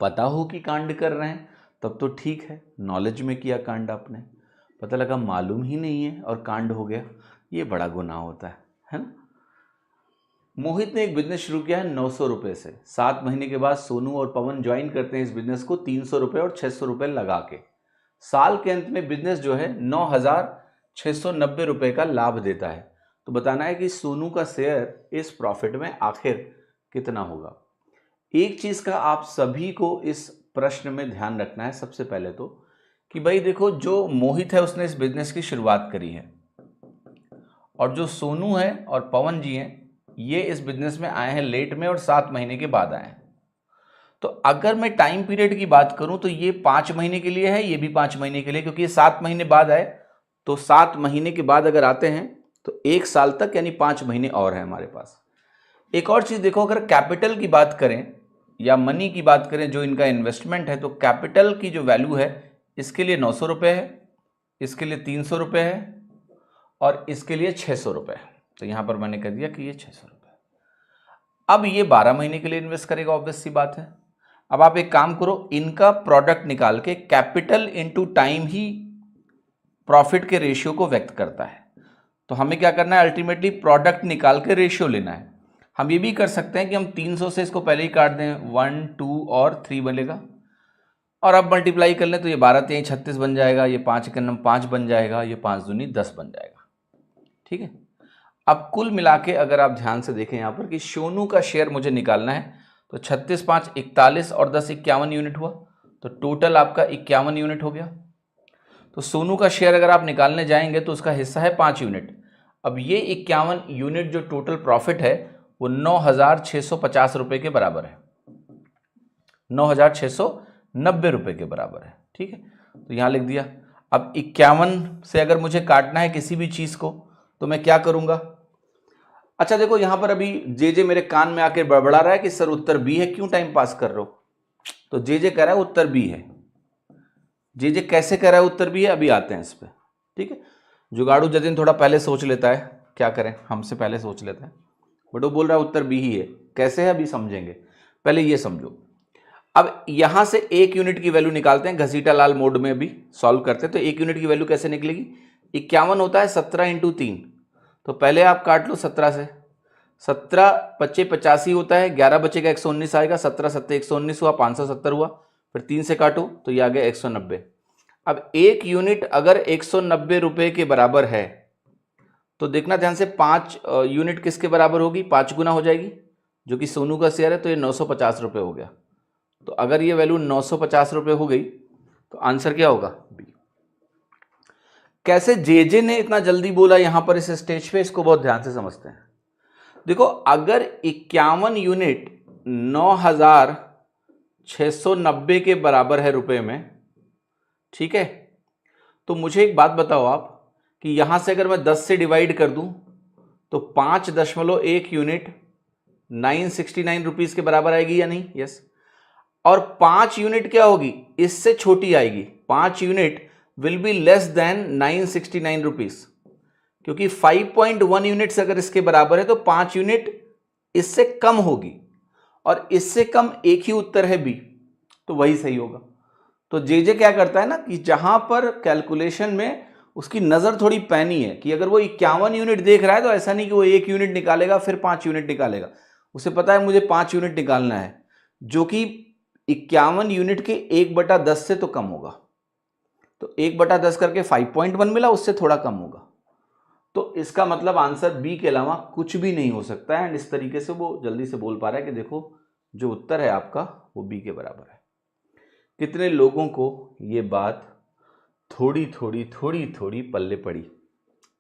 पता हो कि कांड कर रहे हैं तब तो ठीक है, नॉलेज में किया कांड आपने, पता लगा मालूम ही नहीं है और कांड हो गया, ये बड़ा गुनाह होता है ना। मोहित ने एक बिजनेस शुरू किया है 900 रुपये से। 7 महीने के बाद सोनू और पवन ज्वाइन करते हैं इस बिजनेस को 300 रुपये और 600 रुपये लगा के। साल के अंत में बिजनेस जो है 9,690 रुपये का लाभ देता है। तो बताना है कि सोनू का शेयर इस प्रॉफिट में आखिर कितना होगा। एक चीज का आप सभी को इस प्रश्न में ध्यान रखना है सबसे पहले तो, कि भाई देखो, जो मोहित है उसने इस बिजनेस की शुरुआत करी है और जो सोनू है और पवन जी हैं ये इस बिजनेस में आए हैं लेट में और 7 महीने के बाद आए हैं। तो अगर मैं टाइम पीरियड की बात करूं तो ये 5 महीने के लिए है, ये भी 5 महीने के लिए, क्योंकि ये 7 महीने बाद आए। तो 7 महीने के बाद अगर आते हैं तो 1 साल तक, यानी 5 महीने और है हमारे पास। एक और चीज देखो, अगर कैपिटल की बात करें या मनी की बात करें जो इनका इन्वेस्टमेंट है, तो कैपिटल की जो वैल्यू है इसके लिए 900 रुपये है, इसके लिए 300 रुपये है और इसके लिए 600 रुपये है। तो यहां पर मैंने कह दिया कि ये 600 रुपये। अब ये 12 महीने के लिए इन्वेस्ट करेगा, ऑब्वियस सी बात है। अब आप एक काम करो, इनका प्रोडक्ट निकाल के कैपिटल इनटू टाइम ही प्रॉफिट के रेशियो को व्यक्त करता है। तो हमें क्या करना है, अल्टीमेटली प्रोडक्ट निकाल के रेशियो लेना है। हम ये भी कर सकते हैं कि हम 300 से इसको पहले ही काट दें, 1 2 और 3 बनेगा, और अब मल्टीप्लाई कर लें तो ये 12 3 36 बन जाएगा, ये 5 के नंबर 5 बन जाएगा, ये 5 दूनी 10 बन जाएगा। ठीक है। अब कुल मिला के अगर आप ध्यान से देखें यहाँ पर कि सोनू का शेयर मुझे निकालना है, तो 36 5 41 और 10 51 यूनिट हुआ, तो टोटल आपका 51 यूनिट हो गया। तो सोनू का शेयर अगर आप निकालने जाएंगे तो उसका हिस्सा है 5 यूनिट। अब ये 51 यूनिट जो टोटल प्रॉफिट है वो 9,650 रुपये के बराबर है, 9,690 रुपये के बराबर है। ठीक है, तो यहां लिख दिया। अब 51 से अगर मुझे काटना है किसी भी चीज को तो मैं क्या करूंगा। अच्छा देखो, यहां पर अभी जे मेरे कान में आके बड़बड़ा रहा है कि सर उत्तर बी है, क्यों टाइम पास कर रहे हो। तो जे कह रहा है उत्तर बी है। जे कैसे कह रहा है उत्तर बी है, अभी आते हैं इस पे। ठीक है, जुगाड़ू जतिन थोड़ा पहले सोच लेता है, क्या करें, हमसे पहले सोच लेता है, बट वो बोल रहा है उत्तर बी ही है। कैसे है अभी समझेंगे, पहले ये समझो। अब यहां से 1 यूनिट की वैल्यू निकालते हैं, घसीटा लाल मोड में भी सॉल्व करते हैं। तो 1 यूनिट की वैल्यू कैसे निकलेगी, 51 होता है 17 इंटू 3, तो पहले आप काट लो 17 से, 17 25 85 होता है, 11 बचेगा 119 आएगा, 17 7 119 हुआ, 570 हुआ, फिर 3 से काटो तो ये आ गया 190। अब 1 यूनिट अगर 190 रुपये के बराबर है तो देखना ध्यान से, 5 यूनिट किसके बराबर होगी, 5 गुना हो जाएगी, जो कि सोनू का शेयर है, तो ये 950 रुपये हो गया। तो अगर ये वैल्यू 950 रुपये हो गई तो आंसर क्या होगा, बी। कैसे जे ने इतना जल्दी बोला यहां पर इस स्टेज पे, इसको बहुत ध्यान से समझते हैं। देखो, अगर 51 यूनिट 9,690 के बराबर है रुपए में, ठीक है, तो मुझे एक बात बताओ आप कि यहां से अगर मैं 10 से डिवाइड कर दूं तो 5.1 यूनिट 969 रुपीज के बराबर आएगी या नहीं, यस। और 5 यूनिट क्या होगी, इससे छोटी आएगी, 5 unit will be less than 969 rupees, क्योंकि 5.1 यूनिट्स अगर इसके बराबर है तो 5 यूनिट इससे कम होगी, और इससे कम एक ही उत्तर है बी, तो वही सही होगा। तो जे क्या करता है ना कि जहां पर कैलकुलेशन में उसकी नजर थोड़ी पैनी है कि अगर वो 51 यूनिट देख रहा है तो ऐसा नहीं कि वो 1 यूनिट निकालेगा फिर 5 यूनिट निकालेगा, उसे पता है मुझे 5 यूनिट निकालना है, जो कि 51 यूनिट के 1/10 से तो कम होगा। तो 1/10 करके 5.1 मिला, उससे थोड़ा कम होगा। तो इसका मतलब आंसर बी के अलावा कुछ भी नहीं हो सकता है। एंड इस तरीके से वो जल्दी से बोल पा रहा है कि देखो जो उत्तर है आपका वो बी के बराबर है। कितने लोगों को ये बात थोड़ी थोड़ी थोड़ी थोड़ी पल्ले पड़ी,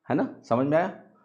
है ना, समझ में आया।